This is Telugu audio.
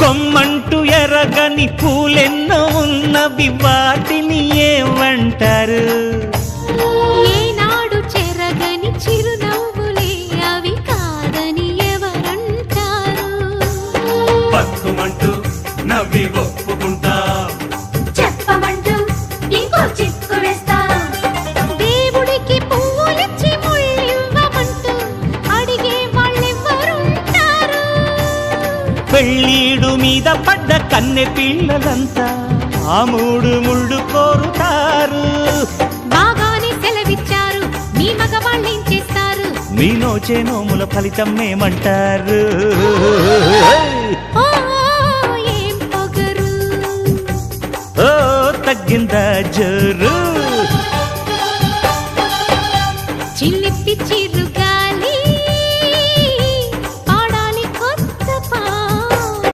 కొమ్మంటూ ఎరగని పూలెన్నో ఉన్నవి వాటిని ఏమంటారు? ఏనాడు చెరగని చిరునవ్వులే అవి కాదని ఎవరంటారు? పక్కుమంటూ నవ్వి ఒప్పుకుంటా, చెప్పమంటూ ఇంకో చిక్కు వేస్తా. దేవుడికి పువ్వులిచ్చి ముళ్ళివ్వమంటూ అడిగే వాళ్ళెవ్వరుంటారు? పెళ్ళీడు మీద పడ్డ కన్నె పిల్లలంతా ఆ మూడు ముళ్ళు కోరుతారు. బాగానే సెలవిచ్చారు, మీ మగవాళ్ళేం చేస్తారు? మీ నోచే నోముల ఫలితం ఏమంటారు? ఓ ఏం పొగరు, ఓ తగ్గిందా జోరు.